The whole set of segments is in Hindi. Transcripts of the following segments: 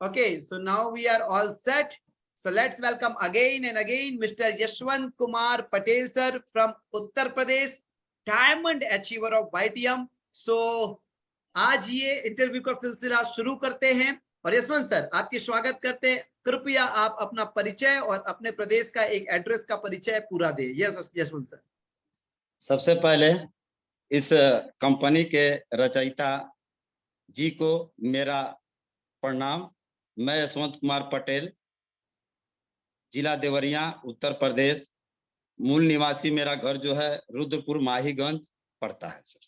Okay, so now we are all set. So let's welcome again and again Mr. Yashwant Kumar Patel sir from Uttar Pradesh, Diamond Achiever of YTM. So आज ये इंटरव्यू का सिलसिला शुरू करते हैं और यशवंत सर आपके स्वागत करते हैं। कृपया आप अपना परिचय और अपने प्रदेश का एक एड्रेस का परिचय पूरा दें। Yes Yashwant sir. सबसे पहले इस कंपनी के रचयिता जी को मेरा प्रणाम। मैं यशवंत कुमार पटेल, जिला देवरिया, उत्तर प्रदेश। मूल निवासी मेरा घर जो है रुद्रपुर माहीगंज पड़ता है sir.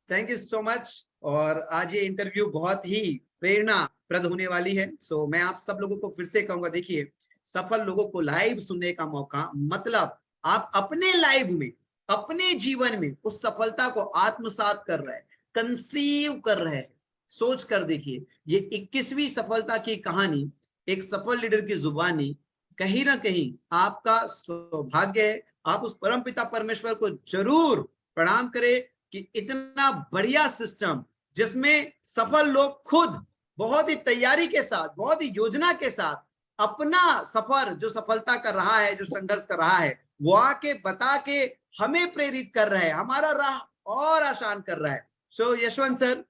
Thank you so much. और आज ये इंटरव्यू बहुत ही प्रेरणाप्रद होने वाली है। सो मैं आप सब लोगों को फिर से कहूंगा, देखिए सफल लोगों को लाइव सुनने का मौका, मतलब आप अपने लाइव में, अपने जीवन में उस सफलता को आत्मसात कर रहे हैं, कंसीव कर रहे हैं। सोच कर देखिए, ये 21वीं सफलता की कहानी, एक सफल लीडर की जुबानी, कहीं ना कहीं आपका सौभाग्य है। आप उस परमपिता परमेश्वर को जरूर प्रणाम करें कि इतना बढ़िया सिस्टम जिसमें सफल लोग खुद बहुत ही तैयारी के साथ, बहुत ही योजना के साथ अपना सफर, जो सफलता कर रहा है, जो संघर्ष कर रहा है, वो आके बता के हमें प्रेरित कर रहे हैं, हमारा राह और आसान कर रहा है। सो यशवंत सर,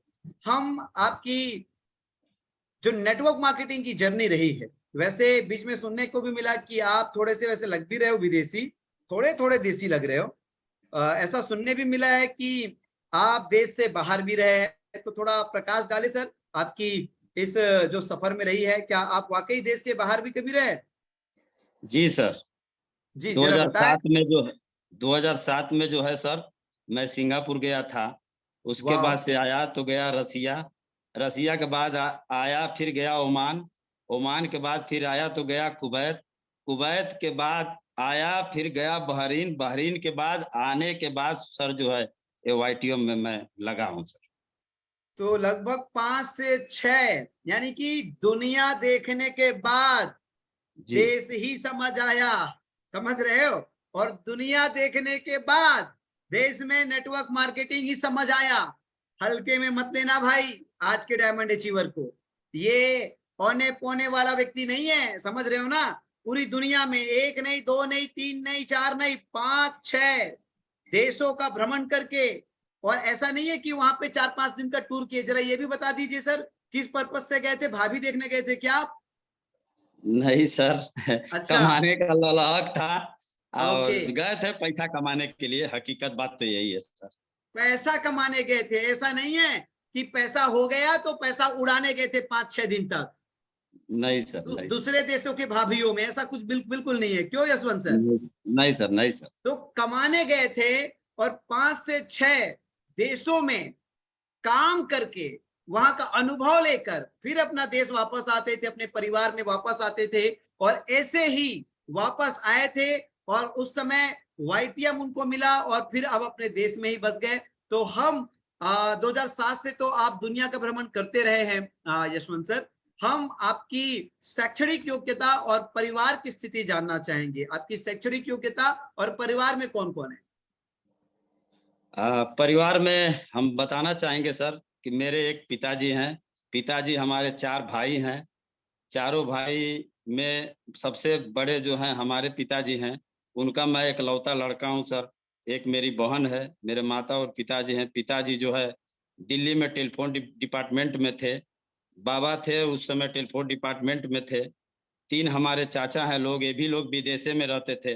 हम आपकी जो नेटवर्क मार्केटिंग की जर्नी रही है, वैसे बीच में सुनने को भी मिला कि आप थोड़े से वैसे लग भी रहे हो विदेशी, थोड़े थोड़े देसी लग रहे हो। ऐसा सुनने भी मिला है कि आप देश से बाहर भी रहे हैं। तो थोड़ा प्रकाश डालें सर, आपकी इस जो सफर में रही है, क्या आप वाकई देश के बाहर भी कभी रहे? जी सर। जी जरा बताएं। 2007 में जो है सर, मैं सिंगापुर गया था। उसके बाद से आया तो गया रसिया, रसिया के बाद आया फिर गया ओमान, ओमान के बाद फिर आया तो गया कुवैत, कुवैत के बाद आया फिर गया बहरीन, बहरीन के बाद आने के बाद सर जो है YTM में मैं लगा हूँ सर। तो लगभग 5 से 6, यानी कि दुनिया देखने के बाद देश ही समझ आया, समझ रहे हो? और दुनिया देखने के बाद देश में नेटवर्क मार्केटिंग ही समझ आया। हल्के में मत लेना भाई आज के डायमंड अचीवर को, ये औने पौने वाला व्यक्ति नहीं है, समझ रहे हो ना? पूरी दुनिया में 1 नहीं, 2 नहीं, 3 नहीं, 4 नहीं, 5 6 देशों का भ्रमण करके, और ऐसा नहीं है कि वहां पे 4-5 दिन का टूर किए। जरा ये भी बता दीजिए सर, किस पर्पज से गए थे? भाभी देखने गए थे क्या आप? नहीं सर, अच्छा, कमाने का ललक था और ओके, गए थे पैसा कमाने के लिए। हकीकत बात तो यही है सर। पैसा कमाने गए थे, ऐसा नहीं है कि पैसा हो गया तो पैसा उड़ाने गए थे 5-6 दिन तक नहीं सर, नहीं सर। दूसरे देशों के भाभीियों में, ऐसा कुछ बिल्कुल नहीं है। क्यों यशवंत सर? नहीं सर, नहीं सर। तो कमाने गए थे और 5 से 6 देशों में काम करके, वहां का अनुभव लेकर फिर अपना देश वापस आते थे, अपने परिवार में वापस आते थे, और ऐसे ही वापस आए थे। और उस समय YTM उनको मिला और फिर अब अपने देश में ही बस गए। तो हम 2007 से तो आप दुनिया का भ्रमण करते रहे हैं यशवंत सर। हम आपकी शैक्षणिक योग्यता और परिवार की स्थिति जानना चाहेंगे। आपकी शैक्षणिक योग्यता और परिवार में कौन कौन है? परिवार में हम बताना चाहेंगे सर कि मेरे एक पिताजी हैं, पिताजी हमारे 4 भाई हैं, चारों भाई में सबसे बड़े जो हैं हमारे पिताजी हैं, उनका मैं इकलौता लड़का हूं सर। एक मेरी बहन है, मेरे माता और पिताजी हैं। पिताजी जो है दिल्ली में टेलीफोन डिपार्टमेंट में थे, बाबा थे उस समय टेलीफोन डिपार्टमेंट में थे। 3 हमारे चाचा हैं लोग, ये भी लोग विदेशे में रहते थे।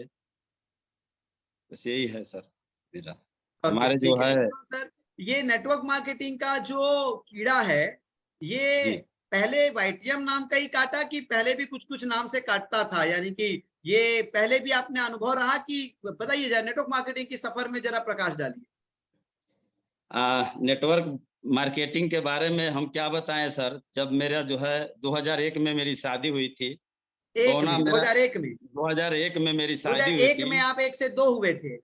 बस यही है सर मेरा। ओके, हमारे जो ठीक है है सर। ये नेटवर्क मार्केटिंग का जो कीड़ा है, ये जी, पहले YTM नाम का ही काटा कि पहले भी कुछ कुछ नाम से काटता था? यानी कि ये पहले भी आपने अनुभव रहा कि? बताइए जरा, नेटवर्क मार्केटिंग की सफर में जरा प्रकाश डालिए। नेटवर्क मार्केटिंग के बारे में हम क्या बताएं सर। जब मेरा जो है 2001 में मेरी शादी हुई थी, एक गौना में मेरा 2001 में 2001 में मेरी शादी हुई 2001 थी। में आप 1 से 2 हुए थे?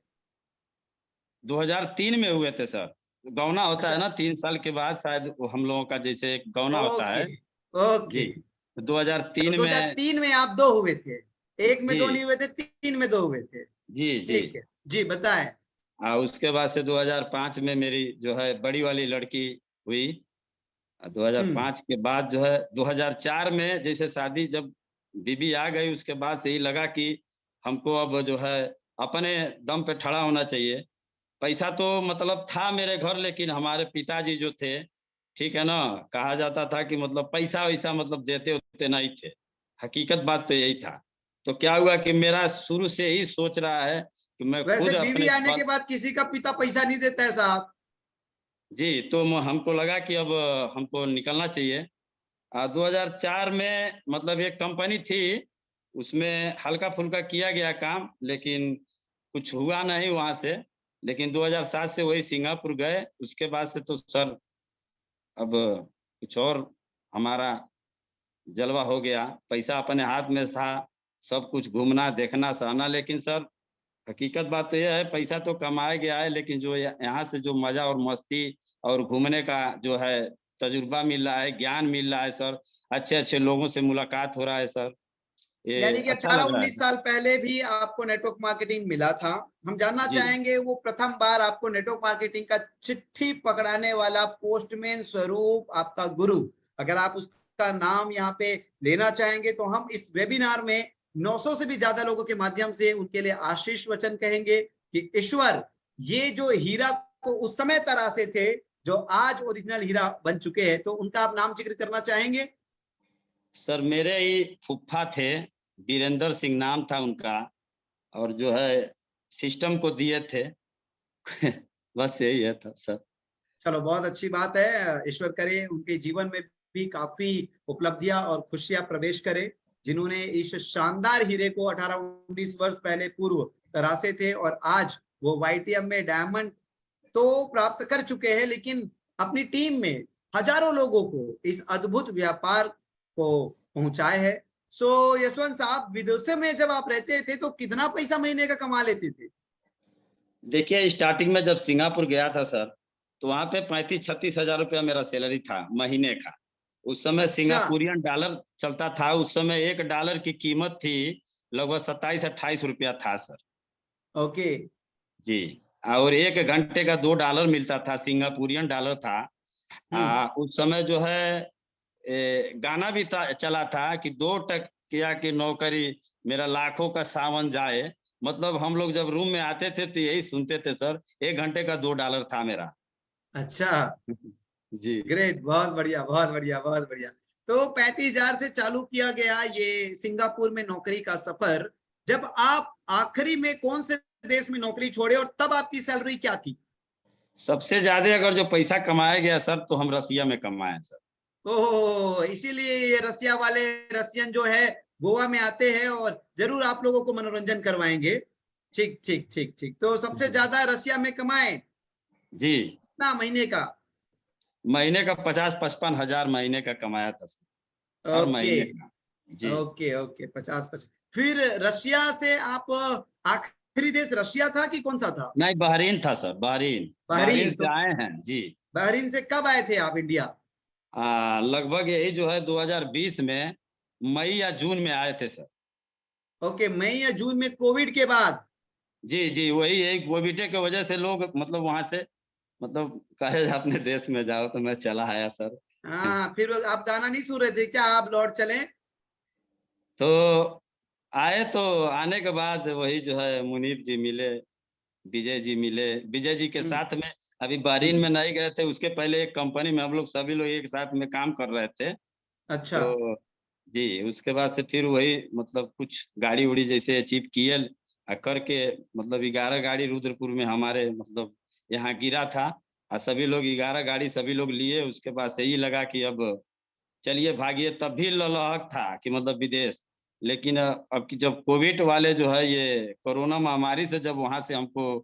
2003 में हुए थे सर। गौना होता अच्छा, है ना 3 साल के बाद, शायद वो हम लोगों का जैसे एक गौना होता ओके है। ओके। जी, तो तो 2003 में 2003 में आप 2 हुए थे, 1 में 2 जी, नहीं हुए थे, 3 में 2 हुए थे। जी, जी। ठीक है जी, बताएं। उसके बाद से 2005 में मेरी जो है बड़ी वाली लड़की हुई। हम्म। 2005 के बाद जो है 2004 में जैसे शादी जब बीबी आ गई, उसके बाद से ही लगा कि हमको अब जो है अपने दम पे खड़ा होना चाहिए। पैसा तो मतलब था मेरे घर, लेकिन हमारे पिताजी जो थे, ठीक है ना, कहा जाता था कि मतलब पैसा-वैसा मतलब देते-वेते नहीं थे। हकीकत बात तो यही था। तो क्या हुआ कि मेरा शुरू से ही सोच रहा है कि मैं वैसे खुद बीवी अपने आने बल। के बाद किसी का पिता पैसा नहीं देता है साहब। जी, तो हमको लगा कि अब हमको निकलना चाहिए। 2004 में मतलब एक कंपनी थी, उसमें हल्का-फुल्का किया गया काम, लेकिन कुछ हुआ नहीं वहाँ से। लेकिन 2007 से वही सिंगापुर गए, उसके बाद से तो सर अब कुछ और हमारा जलवा हो गया। पैसा अपने हाथ में था, सब कुछ घूमना, देखना, सहना, लेकिन सर हकीकत बात तो ये है, पैसा तो कमाया गया है, लेकिन जो यहाँ से जो मज़ा और मस्ती और घूमने का जो है तजुर्बा मिल रहा है, ज्ञान मिल रहा है सर, अच्छे-अच्छे लोगों से मुलाकात हो रहा है सर, ये यानी कि अच्छा लग रहा है 18-19 सर। साल पहले भी आपको नेटवर्क मार्केटिंग मिला था। हम जानना जी। चाहेंगे वो प्रथम बार आपको नेटवर्क मार्केटिंग का चिट्ठी पकड़ाने वाला पोस्टमैन स्वरूप आपका गुरु, अगर आप उसका नाम यहाँ पे लेना चाहेंगे तो हम इस वेबिनार में 900 से भी ज्यादा लोगों के माध्यम से उनके लिए आशीष वचन कहेंगे कि ईश्वर ये जो हीरा को उस समय तराशे थे, जो आज ओरिजिनल हीरा बन चुके हैं, तो उनका आप नाम जिक्र करना चाहेंगे? सर मेरे ही फूफा थे, वीरेंद्र सिंह नाम था उनका, और जो है सिस्टम को दिए थे। बस यही है था सर। चलो बहुत अच्छी बात है। ईश्वर करे उनके जीवन में भी काफ़ी उपलब्धियाँ और खुशियाँ प्रवेश करें, जिन्होंने इस शानदार हीरे को 18-19 वर्ष पहले पूर्व तराशे थे और आज वो वाईटीएम में डायमंड तो प्राप्त कर चुके हैं, लेकिन अपनी टीम में हज़ारों लोगों को इस अद्भुत व्यापार को पहुँचाए हैं। सो यशवंत साहब, विदेशों में जब आप रहते थे तो कितना पैसा महीने का कमा लेते थे? देखिए स्टार्टिंग में जब सिंगापुर गया था सर, तो वहाँ पे 35-36 हज़ार रुपया मेरा सैलरी था महीने का। उस समय अच्छा। सिंगापुरियन डॉलर चलता था, उस समय 1 डॉलर की कीमत थी लगभग 27-28 रुपया था सर। ओके। जी, और 1 घंटे का 2 डॉलर मिलता था, सिंगापुरियन डॉलर था। हुँ। उस समय जो है गाना भी था, चला था कि 2 टकिया की नौकरी मेरा लाखों का सावन जाए। मतलब हम लोग जब रूम में आते थे तो यही सुनते थे सर, 1 घंटे का 2 डॉलर था मेरा। अच्छा। जी। ग्रेट, बहुत बढ़िया, बहुत बढ़िया, बहुत बढ़िया। तो 35,000 से चालू किया गया ये सिंगापुर में नौकरी का सफर। जब आप आखिरी में कौन से देश में नौकरी छोड़े और तब आपकी सैलरी क्या थी? सबसे ज़्यादा अगर जो पैसा कमाया गया सर, तो हम रसिया में कमाए सर। ओह! इसीलिए ये रसिया वाले रसियन जो है गोवा में आते हैं और ज़रूर आप लोगों को मनोरंजन करवाएँगे। ठीक, ठीक, ठीक, ठीक। तो सबसे ज़्यादा रसिया में कमाए, जी, कितना महीने का? महीने का 50-55 हज़ार महीने का कमाया था सर, हर ओके। महीने का। जी। Okay, okay, 50-50। फिर रशिया से आप आखिरी देश रशिया था कि कौन-सा था? नहीं, बहरीन था सर, बहरीन। Bahrain Bahrain. से तो आए हैं। जी। बहरीन से कब आए थे आप इंडिया? लगभग यही जो है 2020 में मई या जून में आए थे सर। ओके, मई या जून में कोविड के बाद। जी, जी, वही है कोविड की वजह से लोग मतलब वहाँ से मतलब कहे अपने देश में जाओ, तो मैं चला आया सर। हाँ, फिर आप गाना नहीं सुन रहे थे क्या आप लौट चलें? तो आए तो आने के बाद वही जो है मुनीब जी मिले, विजय जी मिले। विजय जी के हुँ, साथ में अभी हुँ। बहरीन में नहीं गए थे, उसके पहले एक कंपनी में हम लोग सभी लोग एक साथ में काम कर रहे थे। अच्छा। तो जी, उसके बाद से फिर वही मतलब कुछ गाड़ी-उड़ी जैसे अचीव किए करके मतलब 11 गाड़ी रुद्रपुर में हमारे मतलब यहाँ गिरा था। सभी लोग 11 गाड़ी सभी लोग लिए, उसके बाद से यही लगा कि अब चलिए भागिए, तब भी ललहक था कि मतलब विदेश। लेकिन अब कि जब कोविड वाले जो है ये कोरोना महामारी से जब वहाँ से हमको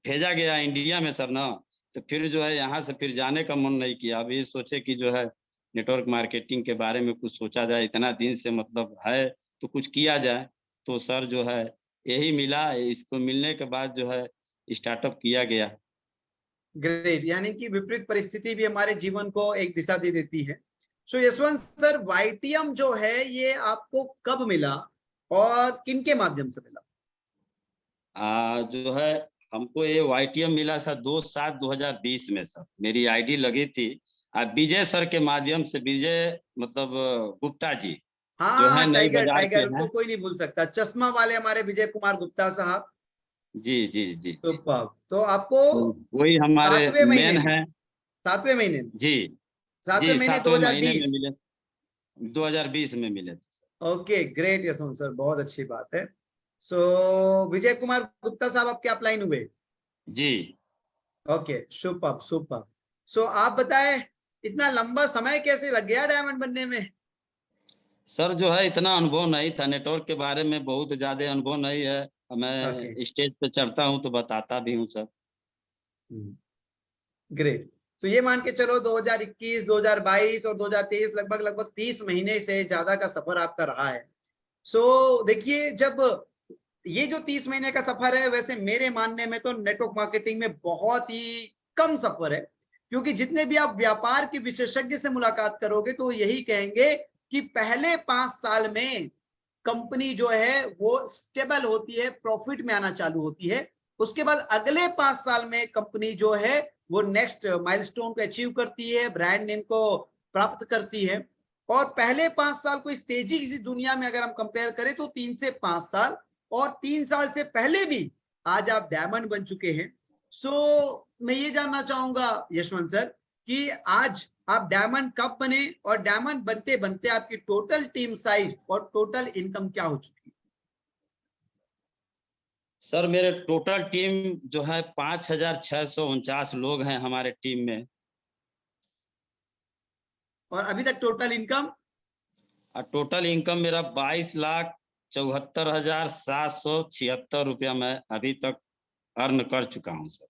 भेजा गया इंडिया में सर ना, तो फिर जो है यहाँ से फिर जाने का मन नहीं किया। अब ये सोचे कि जो है नेटवर्क मार्केटिंग के बारे में कुछ सोचा जाए, इतना दिन से मतलब है तो कुछ किया जाए। तो सर जो है यही मिला, इसको मिलने के बाद जो है स्टार्टअप किया गया। ग्रेट, यानी कि विपरीत परिस्थिति भी हमारे जीवन को एक दिशा दे देती है। सो यशवंत सर, वाईटीएम जो है ये आपको कब मिला और किनके माध्यम से मिला? जो है हमको ये वाईटीएम मिला था 2/7/2020 में सर। मेरी आईडी लगी थी विजय सर के माध्यम से, विजय मतलब गुप्ता जी जो है हाँ, नई टाइगर बाजार के टाइगर उनको हैं। कोई नहीं भूल सकता, चश्मा वाले हमारे विजय कुमार गुप्ता साहब। जी जी जी जी। सुपर। तो आपको वही हमारे 7वें महीने मेन में, है। 7वें महीने में, जी 7वें महीने जी, 7वें महीने में 2020। मिले, 2020 में मिले थे। ओके, ग्रेट यशवंत सर, बहुत अच्छी बात है। सो विजय कुमार गुप्ता साहब आपके अपलाइन हुए। जी ओके, सुपर सुपर। सो आप बताएं, इतना लंबा समय कैसे लग गया डायमंड बनने में? सर, जो है इतना अनुभव नहीं था, नेटवर्क के बारे में बहुत ज्यादा अनुभव नहीं है। ओके, मैं स्टेज पे चढ़ता हूँ तो बताता भी हूँ सर। ग्रेट। तो ये मान के चलो 2021, 2022 और 2023 लगभग लगभग 30 महीने से ज्यादा का सफर आपका रहा है। सो देखिए, जब ये जो 30 महीने का सफर है, वैसे मेरे मानने में तो नेटवर्क मार्केटिंग में बहुत ही कम सफर है, क्योंकि जितने भी आप व्यापार के विशेषज्ञ से मुलाकात करोगे तो यही कहेंगे कि पहले 5 साल में कंपनी जो है वो स्टेबल होती है, प्रॉफिट में आना चालू होती है। उसके बाद अगले 5 साल में कंपनी जो है वो नेक्स्ट माइलस्टोन को अचीव करती है, ब्रांड नेम को प्राप्त करती है। और पहले 5 साल को इस तेजी की दुनिया में अगर हम कंपेयर करें तो 3 से 5 साल, और 3 साल से पहले भी आज आप डायमंड बन चुके हैं। सो मैं ये जानना चाहूंगा यशवंत सर कि आज आप डायमंड कब बने, और डायमंड बनते बनते आपकी टोटल टीम साइज और टोटल इनकम क्या हो चुकी है? सर, मेरे टोटल टीम जो है 5,649 लोग हैं हमारे टीम में। और अभी तक टोटल इनकम? और टोटल इनकम मेरा 22,74,776 रुपया मैं अभी तक अर्न कर चुका हूँ सर।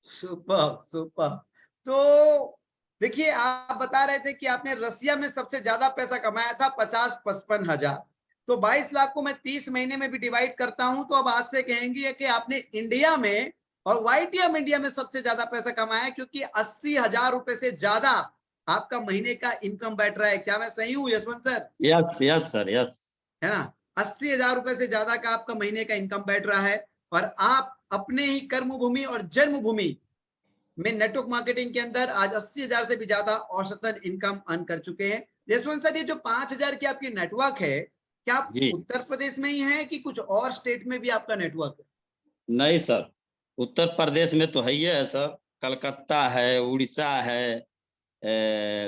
Super super. तो देखिए, आप बता रहे थे कि आपने रसिया में सबसे ज्यादा पैसा कमाया था, 50-55 हजार। तो 22 लाख को मैं 30 महीने में भी डिवाइड करता हूं तो अब आज से कहेंगे कि आपने इंडिया में और वाईटीएम इंडिया में सबसे ज्यादा पैसा कमाया है, क्योंकि 80 हजार रुपए से ज्यादा आपका महीने का इनकम बैठ रहा है। क्या मैं सही हूं Yashwant sir? Yes yes sir, yes. है ना? 80 हजार रुपए से ज्यादा का आपका महीने का इनकम बैठ रहा है, और आप अपने ही कर्मभूमि और जन्मभूमि में नेटवर्क मार्केटिंग के अंदर आज 80 हजार से भी ज्यादा औसतन इनकम अर्न कर चुके हैं। जसवंत सर, ये जो 5 हजार की आपकी नेटवर्क है, क्या आप जी उत्तर प्रदेश में ही है कि कुछ और स्टेट में भी आपका नेटवर्क है? नहीं सर, उत्तर प्रदेश में तो है ही है सर। कलकत्ता है, उड़ीसा है,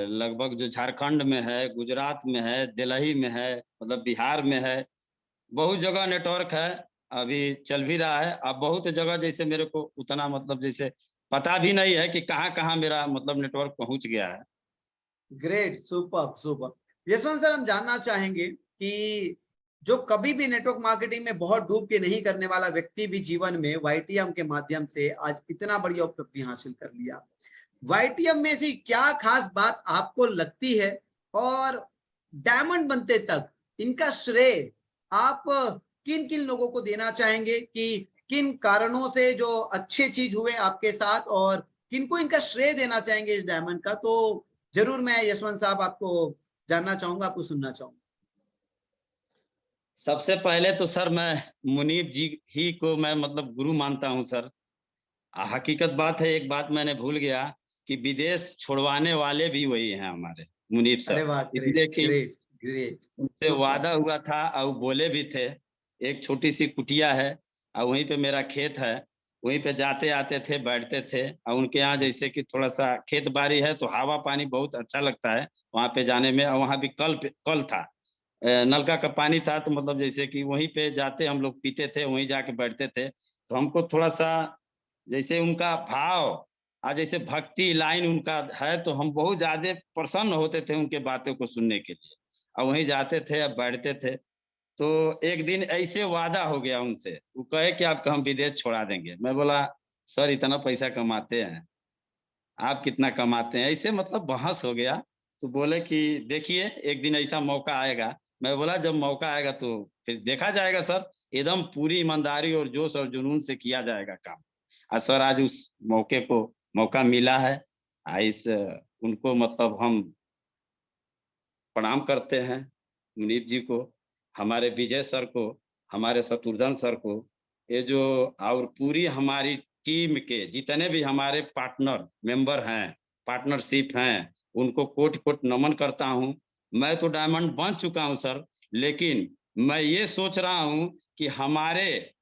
लगभग जो झारखंड में है, गुजरात में है, दिल्ली में है, मतलब बिहार में है। बहुत जगह नेटवर्क है, अभी चल भी रहा है। अब बहुत जगह जैसे मेरे को उतना मतलब जैसे पता भी नहीं है कि कहाँ-कहाँ मेरा मतलब नेटवर्क पहुँच गया है। Great, super super. Yashwant sir, हम जानना चाहेंगे कि जो कभी भी नेटवर्क मार्केटिंग में बहुत डूब के नहीं करने वाला व्यक्ति भी जीवन में वाईटीएम के माध्यम से आज इतना बड़ी उपलब्धि हासिल कर लिया, वाईटीएम में ऐसी क्या खास बात आपको लगती है, और डायमंड बनते तक इनका श्रेय आप किन किन लोगों को देना चाहेंगे, कि किन कारणों से जो अच्छे चीज हुए आपके साथ, और किनको इनका श्रेय देना चाहेंगे इस डायमंड का? तो जरूर मैं यशवंत साहब आपको जानना चाहूंगा, आपको सुनना चाहूंगा। सबसे पहले तो सर मैं मुनीब जी ही को मैं मतलब गुरु मानता हूँ सर। हकीकत बात है, एक बात मैंने भूल गया कि विदेश छुड़वाने वाले भी वही हैं हमारे, मुनीब अरे सर। वाह, ग्रेट इसलिए कि ग्रेट ग्रेट। उनसे सुपर। वादा हुआ था और बोले भी थे। एक छोटी-सी कुटिया है और वहीं पे मेरा खेत है। वहीं पे जाते-आते थे, बैठते थे और उनके यहाँ जैसे कि थोड़ा-सा खेत-बाड़ी है तो हवा-पानी बहुत अच्छा लगता है वहाँ पे जाने में। और वहाँ भी कल था। नलका का पानी था तो मतलब जैसे कि वहीं पे जाते हम लोग पीते थे, वहीं जाके बैठते थे। तो हमको थोड़ा-सा जैसे उनका भाव जैसे भक्ति लाइन उनका है तो हम बहुत ज़्यादा प्रसन्न होते थे उनके बातों को सुनने के लिए। और वहीं जाते थे और बैठते थे। तो एक दिन ऐसे वादा हो गया उनसे, वो कहे कि आपको हम विदेश छोड़ा देंगे। मैं बोला, सर इतना पैसा कमाते हैं, आप कितना कमाते हैं? ऐसे मतलब बहस हो गया। तो बोले कि देखिए एक दिन ऐसा मौका आएगा। मैं बोला जब मौका आएगा तो फिर देखा जाएगा सर, एकदम पूरी ईमानदारी और जोश और जुनून से किया जाएगा काम। सर आज उस मौके को मौका मिला है। इस उनको मतलब हम प्रणाम करते हैं, मुनीब जी को, हमारे विजय सर को, हमारे शत्रुघ्न सर को, ये जो और पूरी हमारी टीम के जितने भी हमारे पार्टनर मेंबर हैं, पार्टनरशिप हैं, उनको कोटि-कोटि नमन करता हूँ। मैं तो डायमंड बन चुका हूँ सर, लेकिन मैं ये सोच रहा हूँ कि हमारे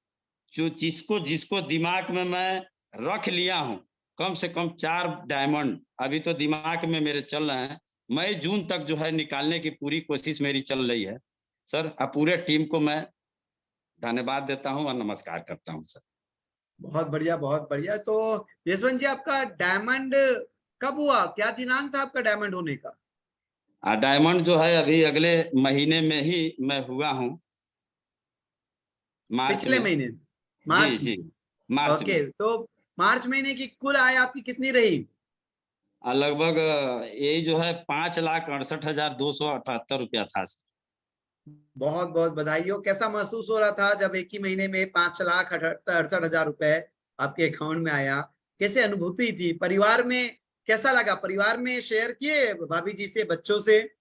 जो जिसको जिसको दिमाग में मैं रख लिया हूँ, कम से कम 4 डायमंड अभी तो दिमाग में मेरे चल रहे हैं। मई जून तक जो है निकालने की पूरी कोशिश मेरी चल रही है। सर, पूरे टीम को मैं धन्यवाद देता हूँ और नमस्कार करता हूँ सर। बहुत बढ़िया, बहुत बढ़िया। तो यशवंत जी, आपका डायमंड कब हुआ? क्या दिनांक था आपका डायमंड होने का? डायमंड जो है अभी अगले महीने में ही मैं हुआ हूँ, मार्च पिछले में। महीने, जी, मार्च में। जी, मार्च में। ओके, तो मार्च महीने की कुल आय आपकी कितनी रही? लगभग यही जो है 5,68,278 रुपया था सर। बहुत बहुत बधाई हो। कैसा महसूस हो रहा था जब एक ही महीने में 5,68,000 रुपए आपके अकाउंट में आया? कैसे अनुभूति थी? परिवार में कैसा लगा? परिवार में शेयर किए भाभी जी से, बच्चों से?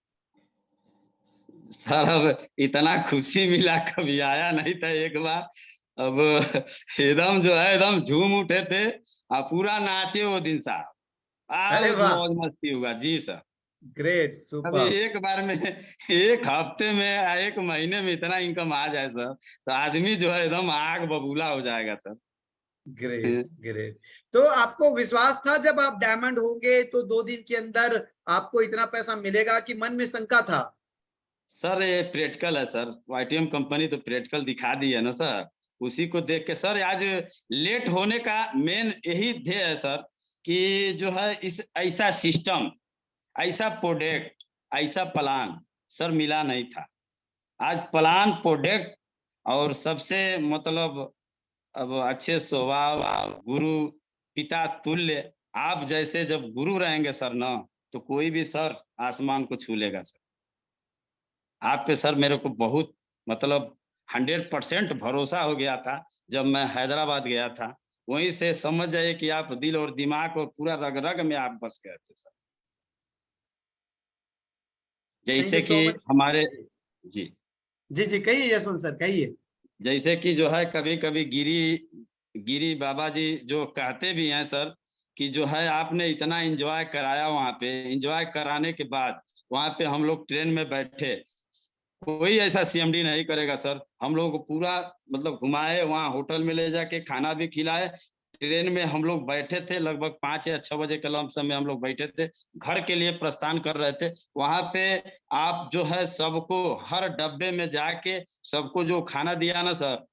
सर अब इतना खुशी मिला कभी आया नहीं था एक बार। अब एकदम जो है एकदम झूम उठे थे और पूरा नाचे वो दिन साहब। अरे वाह! मौज मस्ती हुआ। जी सर। ग्रेट, अभी सुपर्ब! एक बार में एक हफ्ते में या एक महीने में इतना इनकम आ जाए सर, तो आदमी जो है एकदम आग बबूला हो जाएगा सर। Great, great. तो आपको विश्वास था जब आप डायमंड होंगे तो 2 दिन के अंदर आपको इतना पैसा मिलेगा कि मन में शंका था? सर ये प्रैक्टिकल है सर, वाईटीएम कंपनी तो प्रैक्टिकल दिखा दी है ना सर। उसी को देख के सर आज लेट होने का मेन यही ध्येय है सर, कि जो है इस ऐसा सिस्टम, ऐसा प्रोडक्ट, ऐसा प्लान सर मिला नहीं था। आज प्लान, प्रोडक्ट और सबसे मतलब अब अच्छे स्वभाव, गुरु, पिता तुल्य आप जैसे जब गुरु रहेंगे सर ना, तो कोई भी सर आसमान को छू लेगा सर। आप पे सर मेरे को बहुत मतलब 100% भरोसा हो गया था जब मैं हैदराबाद गया था। वहीं से समझ जाइए कि आप दिल और दिमाग और पूरा रग-रग में आप बस गए थे सर। थैंक जैसे यू कि सो मच। हमारे जी, जी, जी, जी, कहिए यशवंत सर, कहिए। जैसे कि जो है कभी-कभी गिरी गिरी बाबा जी जो कहते भी हैं सर, कि जो है आपने इतना एन्जॉय कराया वहाँ पे, एन्जॉय कराने के बाद वहाँ पे हम लोग ट्रेन में बैठे, कोई ऐसा सीएमडी नहीं करेगा सर। हम लोग को पूरा मतलब घुमाए, वहाँ होटल में ले जाके खाना भी खिलाए। ट्रेन में हम लोग बैठे थे लगभग 5 या 6 बजे के लमसम में हम लोग बैठे थे। घर के लिए प्रस्थान कर रहे थे। वहाँ पे आप जो है सबको हर डब्बे में जाके सबको जो खाना दिया ना सर,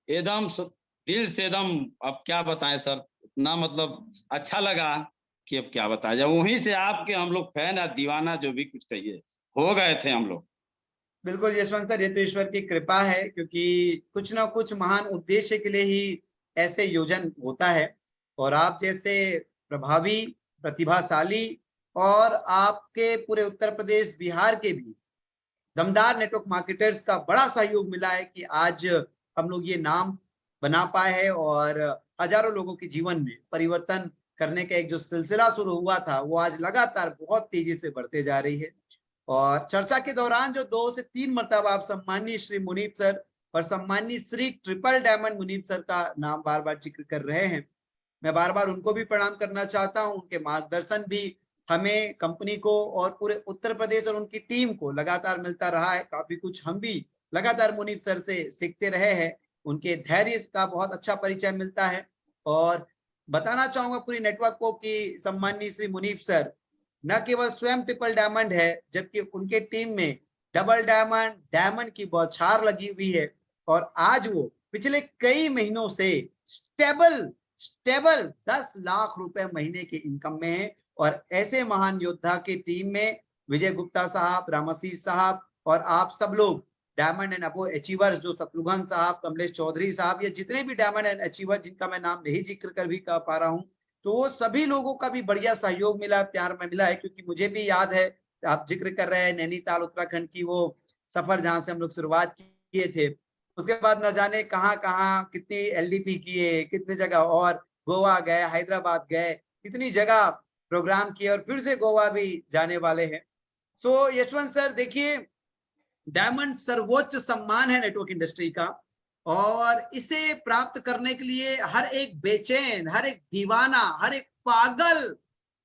एकदम स दिल से एकदम अब क्या बताएँ सर, इतना मतलब अच्छा लगा कि अब क्या बताया जाए। वहीं से आपके हम लोग फैन या दीवाना जो भी कुछ कहिए, हो गए थे हम लोग। बिल्कुल यशवंत सर, ये तो ईश्वर की कृपा है क्योंकि कुछ ना कुछ महान उद्देश्य के लिए ही ऐसे योजन होता है। और आप जैसे प्रभावी, प्रतिभाशाली और आपके पूरे उत्तर प्रदेश, बिहार के भी दमदार नेटवर्क मार्केटर्स का बड़ा सहयोग मिला है कि आज हम लोग ये नाम बना पाए हैं और हजारों लोगों के जीवन में परिवर्तन करने का एक जो सिलसिला शुरू हुआ था, वो आज लगातार बहुत तेजी से बढ़ते जा रही है। और चर्चा के दौरान जो 2 से 3 मर्तबा आप सम्मानीय श्री मुनीब सर और सम्मानीय Shri triple diamond Munib sir का नाम बार-बार जिक्र कर रहे हैं। मैं बार-बार उनको भी प्रणाम करना चाहता हूँ। उनके मार्गदर्शन भी हमें, कंपनी को और पूरे उत्तर प्रदेश और उनकी टीम को लगातार मिलता रहा है। काफ़ी कुछ हम भी लगातार मुनीब सर से सीखते रहे हैं। उनके धैर्य का बहुत अच्छा परिचय मिलता है और बताना चाहूँगा पूरी नेटवर्क को कि सम्मानीय श्री मुनीब सर न केवल स्वयं ट्रिपल डायमंड है, जबकि उनके टीम में डबल डायमंड, डायमंड की बौछार लगी हुई है और आज वो पिछले कई महीनों से स्टेबल स्टेबल 10 लाख रुपए महीने के इनकम में है। और ऐसे महान योद्धा की टीम में विजय गुप्ता साहब, रामाशीष साहब और आप सब लोग डायमंड एंड अबो अचीवर्स जो शत्रुघ्न साहब, कमलेश चौधरी साहब, ये जितने भी डायमंड एंड अचीवर जिनका मैं नाम नहीं जिक्र कर भी कर पा रहा हूँ, तो वो सभी लोगों का भी बढ़िया सहयोग मिला, प्यार में मिला है क्योंकि मुझे भी याद है, आप जिक्र कर रहे हैं नैनीताल उत्तराखंड की वो सफर जहाँ से हम लोग शुरुआत किए थे। उसके बाद न जाने कहाँ-कहाँ कितनी एलडीपी किए, कितनी जगह और गोवा गए, हैदराबाद गए, कितनी जगह प्रोग्राम किए और फिर से गोवा भी जाने वाले हैं। सो यशवंत सर देखिए, डायमंड सर्वोच्च सम्मान है नेटवर्क इंडस्ट्री का और इसे प्राप्त करने के लिए हर एक बेचैन, हर एक दीवाना, हर एक पागल,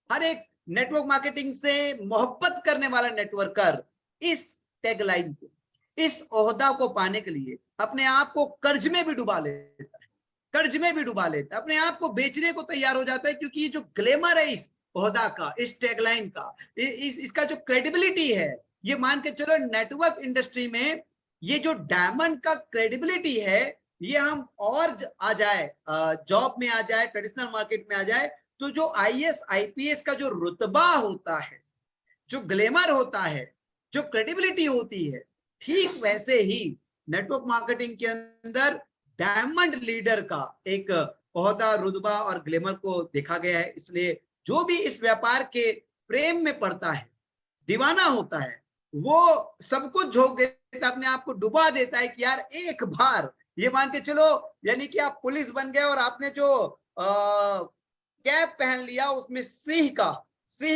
हर एक नेटवर्क मार्केटिंग से मोहब्बत करने वाला नेटवर्कर इस टैगलाइन को, इस ओहदा को पाने के लिए अपने आप को कर्ज में भी डुबा लेता है, कर्ज में भी डुबा लेता है, अपने आप को बेचने को तैयार हो जाता है, क्योंकि ये जो ग्लैमर है इस ओहदा का, इस टैगलाइन का, इसका जो क्रेडिबिलिटी है, ये मान के चलो नेटवर्क इंडस्ट्री में ये जो डायमंड का क्रेडिबिलिटी है, ये हम और आ जाए, जॉब में आ जाए, ट्रेडिशनल मार्केट में आ जाए, तो जो आईएएस आईपीएस का जो रुतबा होता है, जो ग्लैमर होता है, जो क्रेडिबिलिटी होती है, ठीक वैसे ही नेटवर्क मार्केटिंग के अंदर डायमंड लीडर का एक ओहदा, रुतबा और ग्लैमर को देखा गया है। इसलिए जो भी इस व्यापार के प्रेम में पड़ता है, दीवाना होता है, वो सब कुछ झोंक देता है, अपने आप को डुबा देता है कि यार एक बार ये मान के चलो, यानी कि आप पुलिस बन गए और आपने जो कैप पहन लिया, उसमें सिंह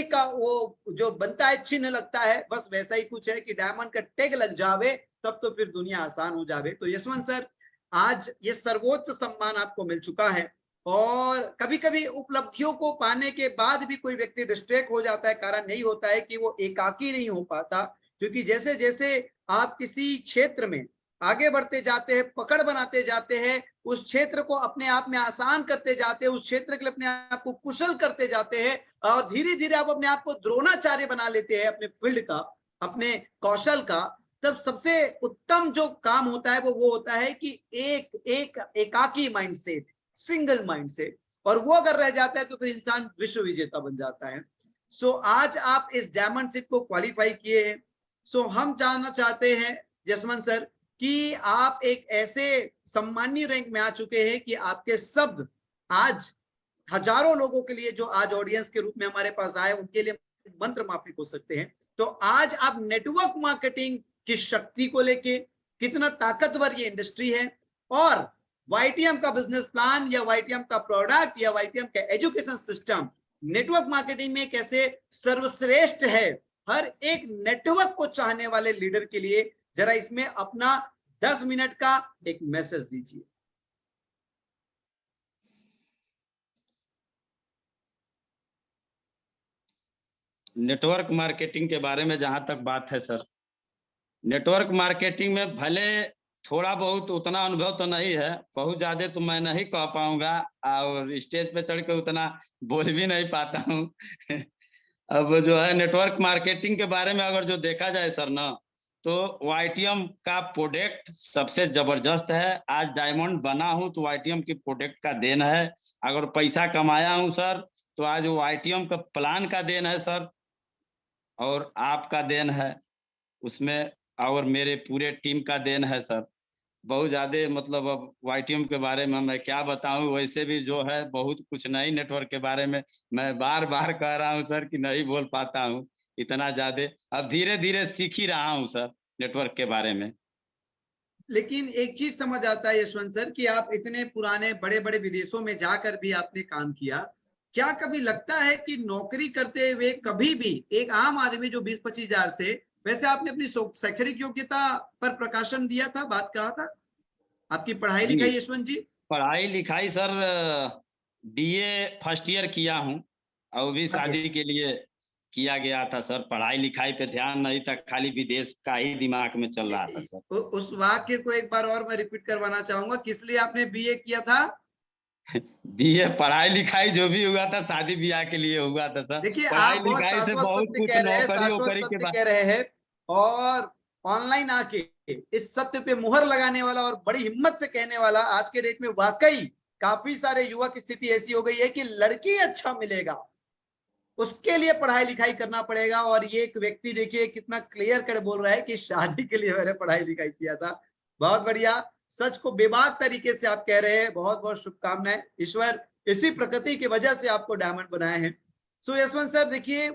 का वो जो बनता है चिन्ह लगता है, बस वैसा ही कुछ है कि डायमंड का टैग लग जावे तब तो फिर दुनिया आसान हो जावे। तो यशवंत सर, आज ये सर्वोच्च सम्मान आपको मिल चुका है, और कभी कभी उपलब्धियों को पाने के बाद भी कोई व्यक्ति डिस्ट्रैक्ट हो जाता है, कारण यही होता है कि वो एकाकी नहीं हो पाता, क्योंकि जैसे जैसे आप किसी क्षेत्र में आगे बढ़ते जाते हैं, पकड़ बनाते जाते हैं, उस क्षेत्र को अपने आप में आसान करते जाते हैं, उस क्षेत्र के लिए अपने आप को कुशल करते जाते हैं, और धीरे धीरे आप अपने आप को द्रोणाचार्य बना लेते हैं अपने फील्ड का, अपने कौशल का, तब सबसे उत्तम जो काम होता है वो होता है कि एक एकाकी माइंडसेट, सिंगल माइंडसेट, और वो अगर रह जाता है तो फिर इंसान विश्व विजेता बन जाता है। सो आज आप इस डायमंडशिप को क्वालिफाई किए हैं। सो हम जानना चाहते हैं जसवंत सर कि आप एक ऐसे सम्मानीय रैंक में आ चुके हैं कि आपके शब्द आज हजारों लोगों के लिए, जो आज ऑडियंस के रूप में हमारे पास आए, उनके लिए मंत्र माफिक हो सकते हैं। तो आज आप नेटवर्क मार्केटिंग की शक्ति को लेके, कितना ताकतवर ये इंडस्ट्री है, और वाईटीएम का बिजनेस प्लान या वाईटीएम का प्रोडक्ट या वाईटीएम का एजुकेशन सिस्टम नेटवर्क मार्केटिंग में कैसे सर्वश्रेष्ठ है हर एक नेटवर्क को चाहने वाले लीडर के लिए, जरा इसमें अपना 10 मिनट का एक मैसेज दीजिए। नेटवर्क मार्केटिंग के बारे में जहां तक बात है सर, नेटवर्क मार्केटिंग में भले थोड़ा बहुत उतना अनुभव तो नहीं है, बहुत ज्यादा तो मैं नहीं कह पाऊंगा, और स्टेज पे चढ़ के उतना बोल भी नहीं पाता हूँ। अब जो है नेटवर्क मार्केटिंग के बारे में अगर जो देखा जाए सर ना, तो वाईटीएम का प्रोडक्ट सबसे जबरदस्त है। आज डायमंड बना हूं तो वाईटीएम की प्रोडक्ट का देन है। अगर पैसा कमाया हूं सर, तो आज वाईटीएम का प्लान का देन है सर, और आपका देन है उसमें, और मेरे पूरे टीम का देन है सर। बहुत ज्यादा मतलब अब वाईटीएम के बारे में मैं क्या बताऊं, वैसे भी जो है बहुत कुछ नहीं नेटवर्क के बारे में, मैं बार बार कह रहा हूं सर कि नहीं बोल पाता हूं इतना ज्यादा। अब धीरे धीरे सीख ही रहा हूं सर नेटवर्क के बारे में। लेकिन एक चीज समझ आता है यशवंत सर कि आप इतने पुराने बड़े बड़े विदेशों में जाकर भी आपने काम किया, क्या कभी लगता है कि नौकरी करते हुए कभी भी एक आम आदमी जो 20-25 हजार से, वैसे आपने अपनी शैक्षणिक योग्यता पर प्रकाशन दिया था, बात कहा था आपकी पढ़ाई जी, लिखाई यशवंत जी? पढ़ाई लिखाई सर बीए फर्स्ट ईयर किया हूँ, और भी शादी के लिए किया गया था सर। पढ़ाई लिखाई पे ध्यान नहीं था, खाली विदेश का ही दिमाग में चल रहा था सर। उस वाक्य को एक बार और मैं रिपीट करवाना चाहूंगा, किस लिए आपने बीए किया था? बीए पढ़ाई लिखाई जो भी हुआ था शादी ब्याह के लिए हुआ था सर। देखिए, पढ़ाई आप बहुत लिखाई से शाश्वत बहुत सत्य कुछ कह रहे हैं, नौकरी शाश्वत वोकरी के सत्य बाद। कह रहे हैं, और ऑनलाइन आके इस सत्य पे मुहर लगाने वाला और बड़ी हिम्मत से कहने वाला, आज के डेट में वाकई काफी सारे युवा की स्थिति ऐसी हो गई है कि लड़की अच्छा मिलेगा उसके लिए पढ़ाई लिखाई करना पड़ेगा, और ये एक व्यक्ति देखिए कितना क्लियर कर बोल रहा है कि शादी के लिए मैंने पढ़ाई लिखाई किया था। बहुत बढ़िया, सच को बेबाक तरीके से आप कह रहे हैं, बहुत बहुत शुभकामनाएं। ईश्वर इसी प्रकृति की वजह से आपको डायमंड बनाए हैं। सो यशवंत सर, देखिए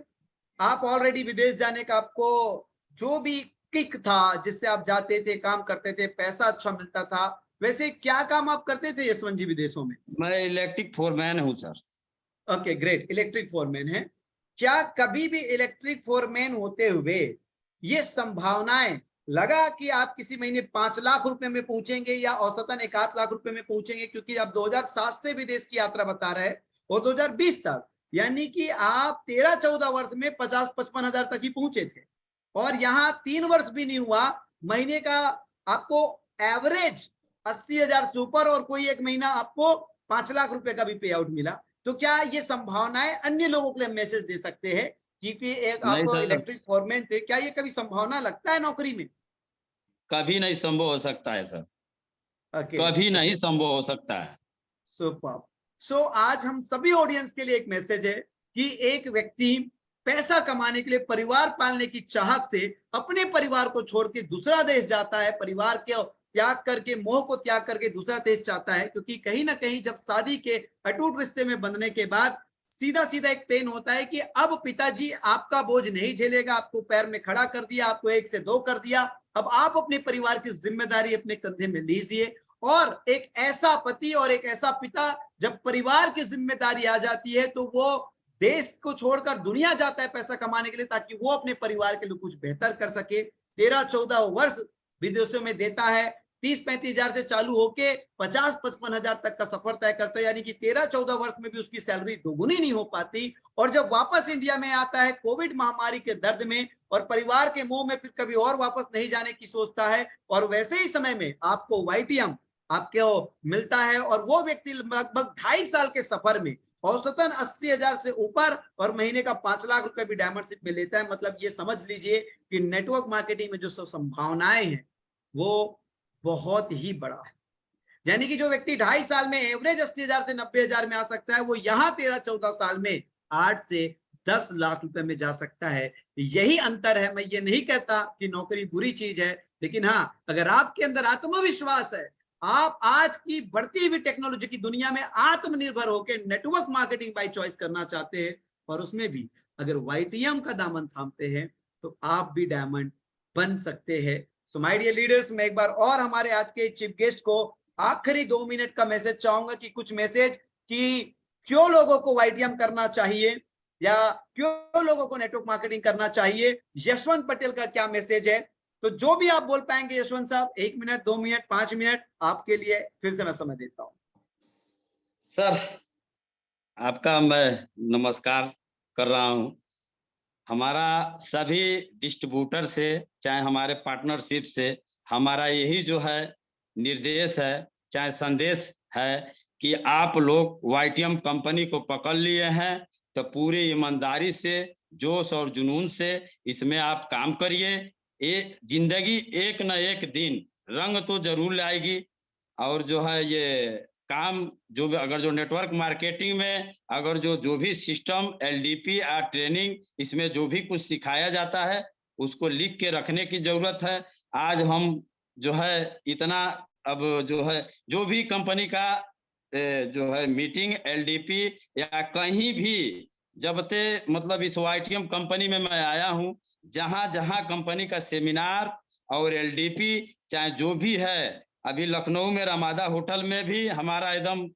आप ऑलरेडी विदेश जाने का आपको जो भी किक था, जिससे आप जाते थे, काम करते थे, पैसा अच्छा मिलता था, वैसे क्या काम आप करते थे यशवंत जी विदेशों में? मैं इलेक्ट्रिक फोरमैन हूँ sir. Okay great, electric foreman है। क्या कभी भी इलेक्ट्रिक फोरमैन होते हुए ये संभावनाएं लगा कि आप किसी महीने 5 लाख रुपए में पहुंचेंगे या औसतन 1 आध लाख रुपए में पहुंचेंगे? क्योंकि आप 2007 से विदेश की यात्रा बता रहे हैं और 2020 तक यानी कि आप 13-14 वर्ष में 50-55 हजार तक ही पहुंचे थे, और यहाँ 3 वर्ष भी नहीं हुआ, महीने का आपको एवरेज 80,000 से ऊपर, और कोई एक महीना आपको 5 लाख रुपए का भी पे आउट मिला। तो क्या ये संभावनाएं अन्य लोगों के लिए मैसेज दे सकते हैं, क्योंकि एक नहीं आप सर, इलेक्ट्रिक फोरमैन थे, क्या ये कभी संभावना लगता है नौकरी में? कभी नहीं संभव हो सकता है सर, ओके, कभी नहीं ओके, संभव हो सकता है। सुपर। सो आज हम सभी ऑडियंस के लिए एक मैसेज है कि एक व्यक्ति पैसा कमाने के लिए, परिवार पालने की चाहत से अपने परिवार को छोड़ के दूसरा देश जाता है, परिवार के त्याग करके, मोह को त्याग करके दूसरा देश चाहता है, क्योंकि कहीं ना कहीं जब शादी के अटूट रिश्ते में बंधने के बाद सीधा सीधा एक पेन होता है कि अब पिताजी आपका बोझ नहीं झेलेगा, आपको पैर में खड़ा कर दिया, आपको 1 से 2 कर दिया, अब आप अपने परिवार की जिम्मेदारी अपने कंधे में लीजिए। और एक ऐसा पति और एक ऐसा पिता जब परिवार की जिम्मेदारी आ जाती है, तो वो देश को छोड़कर दुनिया जाता है पैसा कमाने के लिए, ताकि वो अपने परिवार के लिए कुछ बेहतर कर सके। 13-14 वर्ष विदेशों में देता है, 30-35 हजार से चालू होके 50-55 हजार तक का सफर तय करता है, यानी कि 13-14 वर्ष में भी उसकी सैलरी दोगुनी नहीं हो पाती। और जब वापस इंडिया में आता है कोविड महामारी के दर्द में और परिवार के मोह में, फिर कभी और वापस नहीं जाने की सोचता है, और वैसे ही समय में आपको वाईटीएम आपको मिलता है, और वो व्यक्ति लगभग 2.5 साल के सफर में औसतन 80,000 से ऊपर और महीने का 5 लाख रुपए भी डायमंडशिप में लेता है। मतलब ये समझ लीजिए कि नेटवर्क मार्केटिंग में जो संभावनाएं हैं वो बहुत ही बड़ा है। यानी कि जो व्यक्ति 2.5 साल में एवरेज 80,000 से 90,000 में आ सकता है, वो यहाँ 13-14 साल में 8 से 10 लाख रुपए में जा सकता है। यही अंतर है। मैं ये नहीं कहता कि नौकरी बुरी चीज है, लेकिन हाँ, अगर आपके अंदर आत्मविश्वास है, आप आज की बढ़ती हुई टेक्नोलॉजी की दुनिया में आत्मनिर्भर होकर नेटवर्क मार्केटिंग बाय चॉइस करना चाहते हैं, और उसमें भी अगर वाईटीएम का दामन थामते हैं, तो आप भी डायमंड बन सकते हैं। सो माय डियर लीडर्स, मैं एक बार और हमारे आज के चीफ गेस्ट को आखिरी 2 मिनट का मैसेज चाहूंगा, कि कुछ मैसेज कि क्यों लोगों को वाईटीएम करना चाहिए, या क्यों लोगों को नेटवर्क मार्केटिंग करना चाहिए। यशवंत पटेल का क्या मैसेज है? तो जो भी आप बोल पाएंगे यशवंत साहब, 1 मिनट, 2 मिनट, 5 मिनट आपके लिए फिर से मैं समय देता हूं। सर, आपका मैं नमस्कार कर रहा हूँ। हमारा सभी डिस्ट्रीब्यूटर से, चाहे हमारे पार्टनरशिप से, हमारा यही जो है निर्देश है, चाहे संदेश है, कि आप लोग वाईटीएम कंपनी को पकड़ लिए हैं तो पूरी ईमानदारी से, जोश और जुनून से इसमें आप काम करिए। ये जिंदगी एक न एक दिन रंग तो जरूर लाएगी। और जो है ये काम, जो भी अगर जो नेटवर्क मार्केटिंग में अगर जो भी सिस्टम, एलडीपी या ट्रेनिंग, इसमें जो भी कुछ सिखाया जाता है उसको लिख के रखने की जरूरत है। आज हम जो है इतना, अब जो है जो भी कंपनी का जो है मीटिंग, एलडीपी या कहीं भी, जब ते मतलब इस वाईटीएम कंपनी में मैं आया हूँ, जहां जहां कंपनी का सेमिनार और एलडीपी चाहे जो भी है, अभी लखनऊ में रमादा होटल में भी हमारा एकदम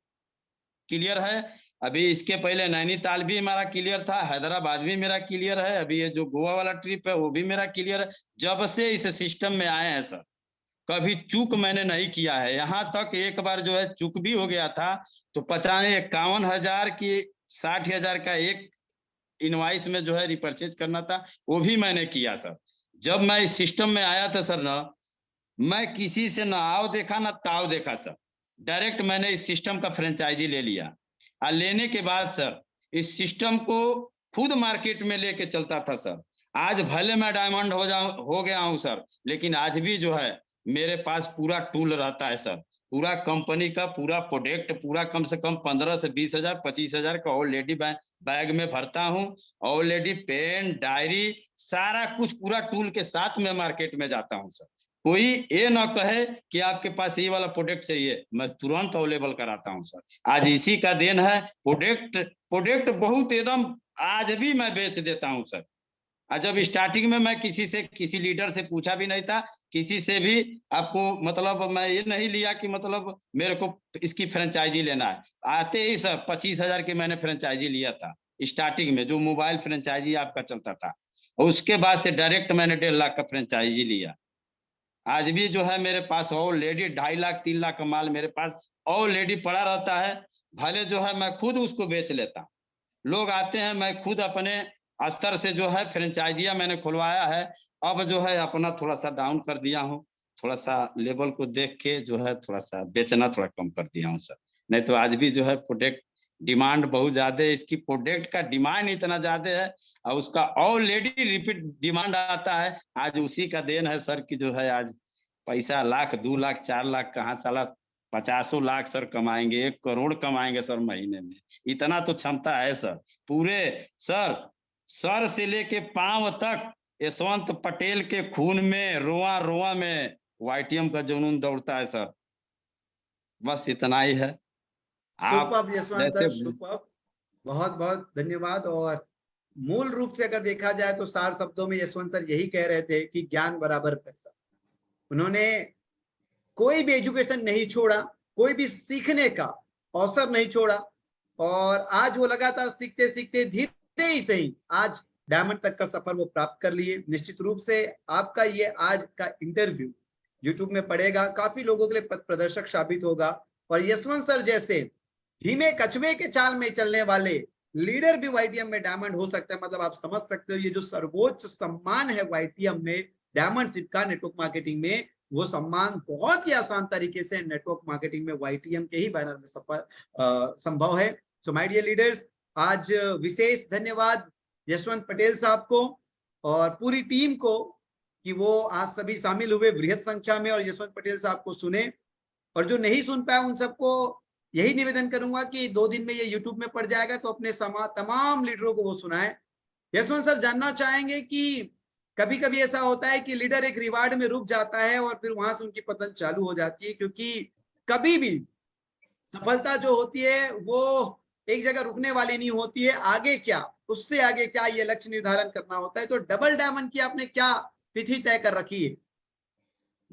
क्लियर है। अभी इसके पहले नैनीताल भी हमारा क्लियर था, हैदराबाद भी मेरा क्लियर है, अभी ये जो गोवा वाला ट्रिप है वो भी मेरा क्लियर है। जब से इस सिस्टम में आए हैं सर, कभी चूक मैंने नहीं किया है। यहाँ तक एक बार जो है चूक भी हो गया था, तो 51,000 की 60,000 का एक इनवाइस में जो है रिपर्चेज करना था, वो भी मैंने किया सर। जब मैं इस सिस्टम में आया था सर ना, मैं किसी से ना आओ देखा ना ताव देखा सर, डायरेक्ट मैंने इस सिस्टम का फ्रेंचाइजी ले लिया। और लेने के बाद सर इस सिस्टम को खुद मार्केट में लेके चलता था सर। आज भले मैं डायमंड हो गया हूं सर, लेकिन आज भी जो है मेरे पास पूरा टूल रहता है सर। पूरा कंपनी का पूरा प्रोडक्ट, पूरा कम से कम 15 से 20,000 25,000 का ऑलरेडी बैग में भरता हूँ। ऑलरेडी पेन, डायरी, सारा कुछ पूरा टूल के साथ में मार्केट में जाता हूँ सर। कोई ये ना कहे कि आपके पास ये वाला प्रोडक्ट चाहिए, मैं तुरंत अवेलेबल कराता हूं सर। आज इसी का देन है। प्रोडक्ट बहुत एकदम आज भी मैं बेच देता हूं सर। जब स्टार्टिंग में मैं किसी लीडर से पूछा भी नहीं था, किसी से भी आपको मतलब मैं ये नहीं लिया कि मतलब मेरे को इसकी फ्रेंचाइजी लेना है। आते ही सर 25,000 की मैंने फ्रेंचाइजी लिया था स्टार्टिंग में, जो मोबाइल फ्रेंचाइजी आपका चलता था। उसके बाद से डायरेक्ट मैंने 1.5 लाख का फ्रेंचाइजी लिया। आज भी जो है मेरे पास ऑलरेडी 2.5 लाख 3 लाख का माल मेरे पास ऑलरेडी पड़ा रहता है। भले जो है मैं खुद उसको बेच लेता, लोग आते हैं, मैं खुद अपने स्तर से जो है फ्रेंचाइजिया मैंने खुलवाया है। अब जो है अपना थोड़ा-सा डाउन कर दिया हूँ, थोड़ा-सा लेवल को देख के जो है थोड़ा-सा बेचना थोड़ा कम कर दिया हूँ सर। नहीं तो आज भी जो है प्रोडक्ट डिमांड बहुत ज़्यादा है, इसकी प्रोडक्ट का डिमांड इतना ज़्यादा है और उसका ऑलरेडी रिपीट डिमांड आता है। आज उसी का देन है सर कि जो है आज पैसा लाख, 2 लाख, 4 लाख कहाँ साला पचासों लाख सर कमाएँगे, 1 करोड़ कमाएँगे सर महीने में। इतना तो क्षमता है सर। पूरे सर, सर से लेके पाँव तक यशवंत पटेल के खून में, रोआ-रोआ में वाईटीएम का जुनून दौड़ता है सर। बस इतना ही है। आप सुपर्ब यशवंत जैसे सर, सुपर्ब। बहुत-बहुत धन्यवाद। और मूल रूप से अगर देखा जाए तो सार शब्दों में यशवंत सर यही कह रहे थे कि ज्ञान बराबर पैसा। उन्होंने कोई भी एजुकेशन नहीं छोड़ा, कोई भी सीखने का अवसर नहीं छोड़ा और आज वो लगातार सीखते-सीखते धीरे ही सही आज डायमंड तक का सफर वो प्राप्त कर लिए। निश्चित रूप से आपका ये आज का इंटरव्यू यूट्यूब में पड़ेगा, काफ़ी लोगों के लिए पथ प्रदर्शक साबित होगा और यशवंत सर जैसे धीमे कछुए के चाल में चलने वाले लीडर भी वाईटीएम में डायमंड हो सकता है। मतलब आप समझ सकते हो ये जो सर्वोच्च सम्मान है वाईटीएम में डायमंडशिप का नेटवर्क मार्केटिंग में, वो सम्मान बहुत ही आसान तरीके से नेटवर्क मार्केटिंग में वाईटीएम के ही बैनर में संभव है। सो माय डियर लीडर्स, आज विशेष धन्यवाद यशवंत पटेल साहब को और पूरी टीम को कि वो आज सभी शामिल हुए बृहद संख्या में और यशवंत पटेल साहब को सुने। और जो नहीं सुन पाया उन सबको यही निवेदन करूंगा कि 2 दिन में ये यूट्यूब में पड़ जाएगा तो अपने तमाम लीडरों को वो सुनाए। यशवंत सर जानना चाहेंगे कि कभी-कभी ऐसा होता है कि लीडर एक रिवार्ड में रुक जाता है और फिर वहां से उनकी पतन चालू हो जाती है, क्योंकि कभी भी सफलता जो होती है वो एक जगह रुकने वाली नहीं होती है। आगे क्या, उससे आगे क्या, ये लक्ष्य निर्धारण करना होता है। तो डबल डायमंड की आपने क्या तिथि तय कर रखी है?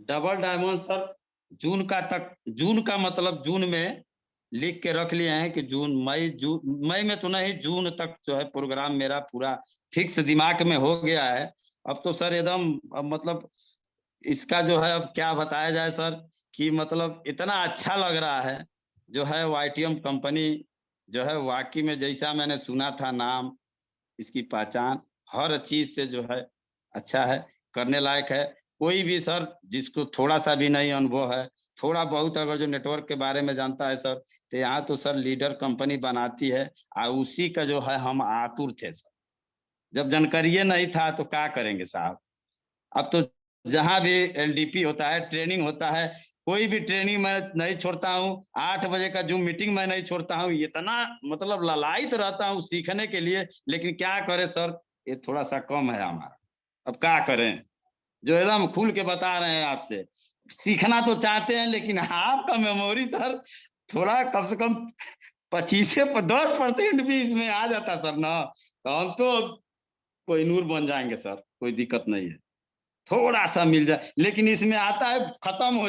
डबल डायमंड सर जून का मतलब जून में लिख के रख लिए हैं कि मई में तो नहीं, जून तक जो है प्रोग्राम मेरा पूरा फिक्स दिमाग में हो गया है। अब तो सर एकदम अब मतलब इसका जो है अब क्या बताया जाए सर कि मतलब इतना अच्छा लग रहा है जो है वाईटीएम कंपनी जो है वाकई में जैसा मैंने सुना था नाम, इसकी पहचान हर चीज से जो है अच्छा है, करने लायक है। कोई भी सर जिसको थोड़ा-सा भी नहीं अनुभव है, थोड़ा बहुत अगर जो नेटवर्क के बारे में जानता है सर, तो यहाँ तो सर लीडर कंपनी बनाती है उसी का जो है हम आतुर थे सर। जब जानकारिये नहीं था तो क्या करेंगे साहब? अब तो जहाँ भी एलडीपी होता है, ट्रेनिंग होता है, कोई भी ट्रेनिंग मैं नहीं छोड़ता हूँ, 8 बजे का ज़ूम मीटिंग मैं नहीं छोड़ता हूँ, इतना मतलब ललायित रहता हूँ सीखने के लिए, लेकिन क्या करें सर, ये थोड़ा-सा कम है हमारा। अब क्या करें? जो एकदम खुल के बता रहे हैं आपसे। सीखना तो चाहते हैं लेकिन आपका मेमोरी सर थोड़ा कम से कम 25 से 10% भी इसमें आ जाता सर ना, तो हम तो कोहिनूर बन जाएँगे सर, कोई दिक्कत नहीं है। थोड़ा-सा मिल जाए, लेकिन इसमें आता है खत्म हो